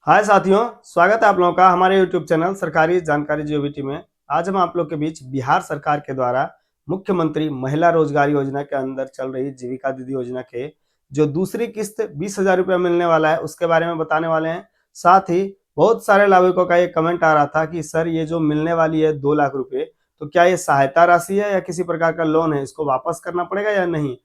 हाय साथियों, स्वागत है आप लोगों का हमारे YouTube चैनल सरकारी जानकारी जीओबीटी में। आज हम आप लोग के बीच बिहार सरकार के द्वारा मुख्यमंत्री महिला रोजगार योजना के अंदर चल रही जीविका दीदी योजना के जो दूसरी किस्त 20,000 रुपया मिलने वाला है उसके बारे में बताने वाले हैं। साथ ही बहुत सारे लाभुकों का ये कमेंट आ रहा था कि सर ये जो मिलने वाली है 2 लाख रुपए, तो क्या ये सहायता राशि है या किसी प्रकार का लोन है, इसको वापस करना पड़ेगा या नहीं।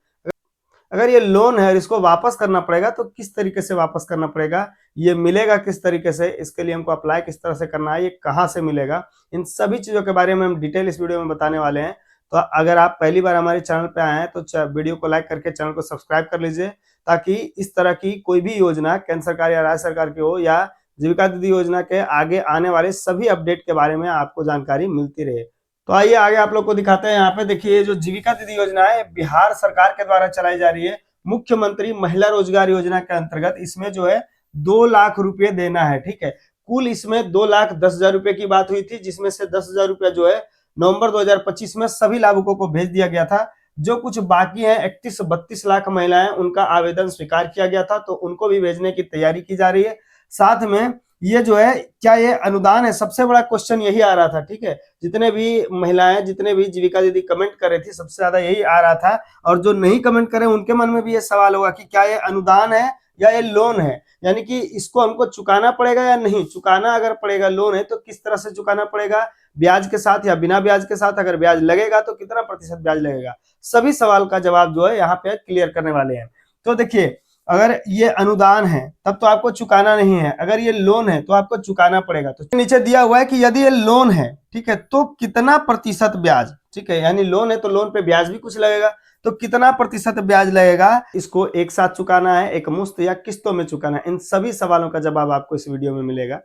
अगर ये लोन है और इसको वापस करना पड़ेगा तो किस तरीके से वापस करना पड़ेगा, ये मिलेगा किस तरीके से, इसके लिए हमको अप्लाई किस तरह से करना है, ये कहाँ से मिलेगा, इन सभी चीज़ों के बारे में हम डिटेल इस वीडियो में बताने वाले हैं। तो अगर आप पहली बार हमारे चैनल पे आए हैं तो वीडियो को लाइक करके चैनल को सब्सक्राइब कर लीजिए, ताकि इस तरह की कोई भी योजना केंद्र सरकार या राज्य सरकार की हो या जीविका दीदी योजना के आगे आने वाले सभी अपडेट के बारे में आपको जानकारी मिलती रहे। तो आइए आगे आप लोग को दिखाते हैं। यहाँ पे देखिए, जो जीविका दीदी योजना है बिहार सरकार के द्वारा चलाई जा रही है मुख्यमंत्री महिला रोजगार योजना के अंतर्गत। इसमें जो है 2 लाख रुपए देना है, ठीक है। कुल इसमें 2,10,000 रुपए की बात हुई थी, जिसमें से 10,000 रुपया जो है नवंबर 2025 में सभी लाभुकों को भेज दिया गया था। जो कुछ बाकी है 31-32 लाख महिलाएं, उनका आवेदन स्वीकार किया गया था, तो उनको भी भेजने की तैयारी की जा रही है। साथ में ये जो है, क्या ये अनुदान है, सबसे बड़ा क्वेश्चन यही आ रहा था, ठीक है। जितने भी महिलाएं, जितने भी जीविका दीदी कमेंट कर रही थी, सबसे ज्यादा यही आ रहा था। और जो नहीं कमेंट करे उनके मन में भी ये सवाल होगा कि क्या ये अनुदान है या ये लोन है, यानी कि इसको हमको चुकाना पड़ेगा या नहीं चुकाना। अगर पड़ेगा, लोन है तो किस तरह से चुकाना पड़ेगा, ब्याज के साथ या बिना ब्याज के साथ, अगर ब्याज लगेगा तो कितना प्रतिशत ब्याज लगेगा। सभी सवाल का जवाब जो है यहाँ पे क्लियर करने वाले हैं। तो देखिए, अगर ये अनुदान है तब तो आपको चुकाना नहीं है, अगर ये लोन है तो आपको चुकाना पड़ेगा। तो नीचे दिया हुआ है कि यदि ये लोन है, ठीक है, तो कितना प्रतिशत ब्याज, ठीक है, यानी लोन है तो लोन पे ब्याज भी कुछ लगेगा, तो कितना प्रतिशत ब्याज लगेगा, इसको एक साथ चुकाना है, एक मुश्त या किस्तों में चुकाना है, इन सभी सवालों का जवाब आपको इस वीडियो में मिलेगा।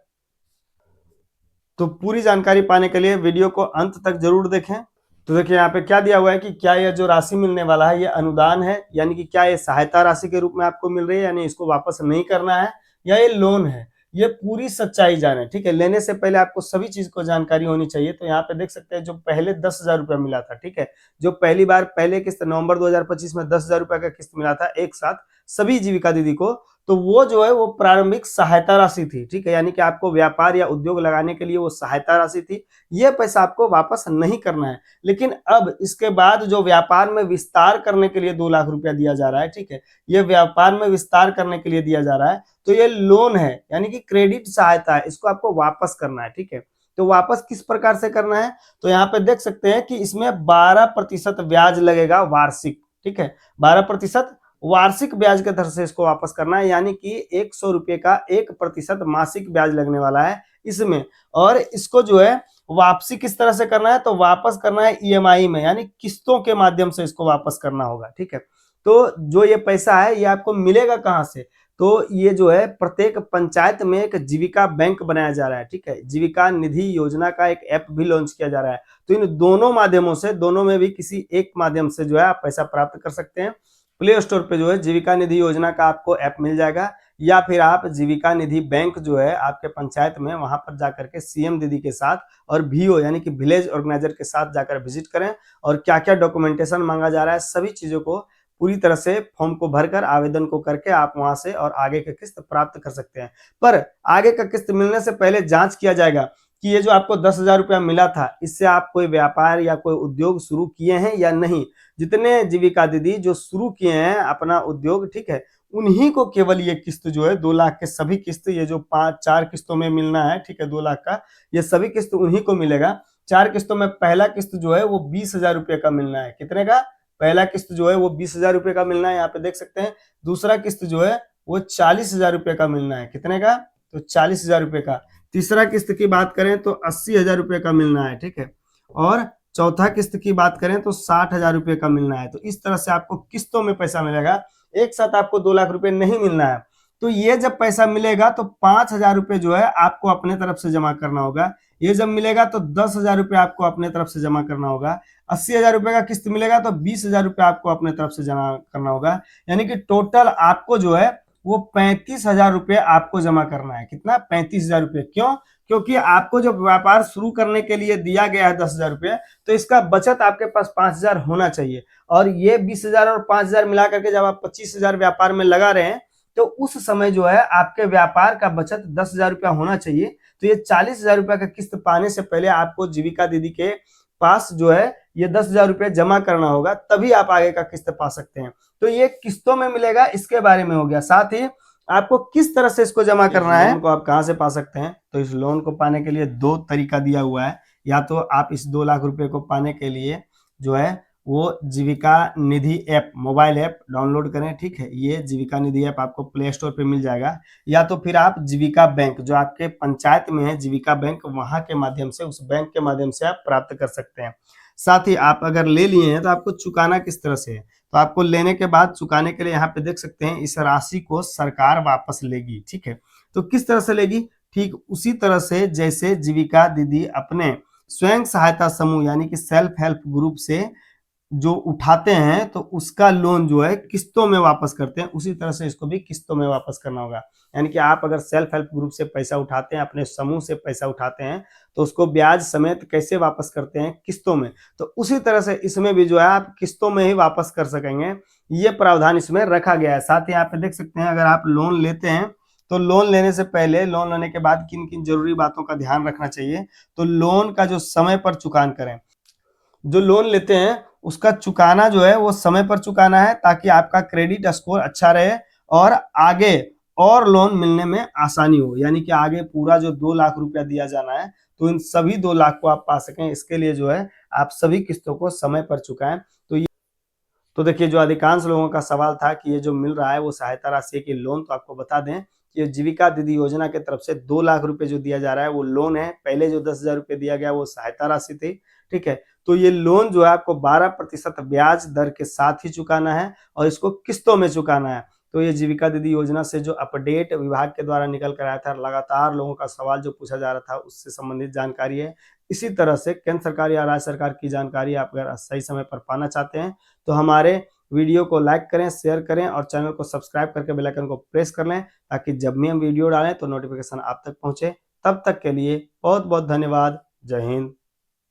तो पूरी जानकारी पाने के लिए वीडियो को अंत तक जरूर देखें। तो देखिए यहाँ पे क्या दिया हुआ है कि क्या यह जो राशि मिलने वाला है ये अनुदान है, यानी कि क्या ये सहायता राशि के रूप में आपको मिल रही है, यानी इसको वापस नहीं करना है, या ये लोन है। ये पूरी सच्चाई जाने, ठीक है। लेने से पहले आपको सभी चीज को जानकारी होनी चाहिए। तो यहाँ पे देख सकते हैं, जो पहले 10,000 रुपया मिला था, ठीक है, जो पहली बार पहले किस्त नवंबर 2025 में 10,000 रुपया का किस्त मिला था एक साथ सभी जीविका दीदी को, तो वो जो है वो प्रारंभिक सहायता राशि थी, ठीक है, यानी कि आपको व्यापार या उद्योग लगाने के लिए वो सहायता राशि थी। ये पैसा आपको वापस नहीं करना है। लेकिन अब इसके बाद जो व्यापार में विस्तार करने के लिए 2 लाख रुपया दिया जा रहा है, ठीक है, ये व्यापार में विस्तार करने के लिए दिया जा रहा है, तो ये लोन है, यानी कि क्रेडिट सहायता है, इसको आपको वापस करना है, ठीक है। तो वापस किस प्रकार से करना है, तो यहाँ पे देख सकते हैं कि इसमें 12% ब्याज लगेगा वार्षिक, ठीक है, 12% वार्षिक ब्याज के दर से इसको वापस करना है, यानी कि 100 रुपये का 1% मासिक ब्याज लगने वाला है इसमें। और इसको जो है वापसी किस तरह से करना है, तो वापस करना है ईएमआई में, यानी किस्तों के माध्यम से इसको वापस करना होगा, ठीक है। तो जो ये पैसा है ये आपको मिलेगा कहाँ से, तो ये जो है प्रत्येक पंचायत में एक जीविका बैंक बनाया जा रहा है, ठीक है। जीविका निधि योजना का एक ऐप भी लॉन्च किया जा रहा है। तो इन दोनों माध्यमों से, दोनों में भी किसी एक माध्यम से जो है आप पैसा प्राप्त कर सकते हैं। प्ले स्टोर पे जो है जीविका निधि योजना का आपको ऐप मिल जाएगा, या फिर आप जीविका निधि बैंक जो है आपके पंचायत में, वहां पर जाकर के सीएम दीदी के साथ और वीओ यानी कि विलेज ऑर्गेनाइजर के साथ जाकर विजिट करें, और क्या क्या डॉक्यूमेंटेशन मांगा जा रहा है सभी चीजों को पूरी तरह से फॉर्म को भरकर आवेदन को करके आप वहां से और आगे का किस्त प्राप्त कर सकते हैं। पर आगे का किस्त मिलने से पहले जांच किया जाएगा कि ये जो आपको 10,000 रुपया मिला था, इससे आप कोई व्यापार या कोई उद्योग शुरू किए हैं या नहीं। जितने जीविका दीदी जो शुरू किए हैं अपना उद्योग, ठीक है, उन्हीं को केवल ये किस्त जो है 2 लाख के सभी किस्त, ये जो 5-4 किस्तों में मिलना है, ठीक है, 2 लाख का, ये सभी किस्त उन्हीं को मिलेगा। 4 किस्तों में पहला किस्त जो है वो 20,000 रुपये का मिलना है। कितने का? पहला किस्त जो है वो 20,000 रुपये का मिलना है, यहाँ पे देख सकते हैं। दूसरा किस्त जो है वो 40,000 रुपये का मिलना है। कितने का? तो 40,000 रुपये का। तीसरा किस्त की बात करें तो 80,000 रुपये का मिलना है, ठीक है। और चौथा किस्त की बात करें तो 60,000 रुपये का मिलना है। तो इस तरह से आपको किस्तों में पैसा मिलेगा, एक साथ आपको 2 लाख रुपए नहीं मिलना है। तो ये जब पैसा मिलेगा तो 5,000 रुपये जो है आपको अपने तरफ से जमा करना होगा। ये जब मिलेगा तो 10,000 रुपये आपको अपने तरफ से जमा करना होगा। 80,000 रुपये का किस्त मिलेगा तो 20,000 रुपये आपको अपने तरफ से जमा करना होगा, यानी कि टोटल आपको जो है वो 35,000 रुपये आपको जमा करना है। कितना? 35,000 रुपये। क्यों? क्योंकि आपको जो व्यापार शुरू करने के लिए दिया गया है 10,000 रुपये, तो इसका बचत आपके पास 5,000 होना चाहिए। और ये 20,000 और 5,000 मिला करके जब आप 25,000 व्यापार में लगा रहे हैं, तो उस समय जो है आपके व्यापार का बचत 10,000 रुपया होना चाहिए। तो ये 40,000 रुपया का किस्त पाने से पहले आपको जीविका दीदी के पास जो है ये 10,000 रुपया जमा करना होगा, तभी आप आगे का किस्त पा सकते हैं। तो ये किस्तों में मिलेगा, इसके बारे में हो गया। साथ ही आपको किस तरह से इसको जमा करना है, को आप कहां से पा सकते हैं। तो इस लोन को पाने के लिए दो तरीका दिया हुआ है। या तो आप इस 2 लाख रुपए को पाने के लिए जो है वो जीविका निधि ऐप, मोबाइल ऐप डाउनलोड करें, ठीक है। ये जीविका निधि ऐप आपको प्ले स्टोर पे मिल जाएगा। या तो फिर आप जीविका बैंक, जो आपके पंचायत में है जीविका बैंक, वहां के माध्यम से, उस बैंक के माध्यम से आप प्राप्त कर सकते हैं। साथ ही आप अगर ले लिए हैं तो आपको चुकाना किस तरह से है। तो आपको लेने के बाद चुकाने के लिए यहाँ पे देख सकते हैं, इस राशि को सरकार वापस लेगी, ठीक है। तो किस तरह से लेगी, ठीक उसी तरह से जैसे जीविका दीदी अपने स्वयं सहायता समूह यानी कि सेल्फ हेल्प ग्रुप से जो उठाते हैं तो उसका लोन जो है किस्तों में वापस करते हैं, उसी तरह से इसको भी किस्तों में वापस करना होगा। यानी कि आप अगर सेल्फ हेल्प ग्रुप से पैसा उठाते हैं, अपने समूह से पैसा उठाते हैं, तो उसको ब्याज समेत कैसे वापस करते हैं, किस्तों में। तो उसी तरह से इसमें भी जो है आप किस्तों में ही वापस कर सकेंगे, ये प्रावधान इसमें रखा गया है। साथ ही यहाँ पे देख सकते हैं, अगर आप लोन लेते हैं तो लोन लेने से पहले, लोन लेने के बाद किन किन जरूरी बातों का ध्यान रखना चाहिए। तो लोन का जो समय पर चुकान करें, जो लोन लेते हैं उसका चुकाना जो है वो समय पर चुकाना है, ताकि आपका क्रेडिट स्कोर अच्छा रहे और आगे और लोन मिलने में आसानी हो। यानी कि आगे पूरा जो 2 लाख रुपया दिया जाना है, तो इन सभी 2 लाख को आप पा सकें, इसके लिए जो है आप सभी किस्तों को समय पर चुकाएं। तो देखिए, जो अधिकांश लोगों का सवाल था कि ये जो मिल रहा है वो सहायता राशि की लोन, तो आपको बता दें कि ये जीविका दीदी योजना की तरफ से 2 लाख रुपए जो दिया जा रहा है वो लोन है। पहले जो 10,000 रुपए दिया गया वो सहायता राशि थी, ठीक है। तो ये लोन जो है आपको 12% ब्याज दर के साथ ही चुकाना है और इसको किस्तों में चुकाना है। तो ये जीविका दीदी योजना से जो अपडेट विभाग के द्वारा निकल कर आया था, लगातार लोगों का सवाल जो पूछा जा रहा था, उससे संबंधित जानकारी है। इसी तरह से केंद्र सरकार या राज्य सरकार की जानकारी आप अगर सही समय पर पाना चाहते हैं तो हमारे वीडियो को लाइक करें, शेयर करें और चैनल को सब्सक्राइब करके बेल आइकन को प्रेस कर लें, ताकि जब भी हम वीडियो डालें तो नोटिफिकेशन आप तक पहुंचे। तब तक के लिए बहुत बहुत धन्यवाद। जय हिंद।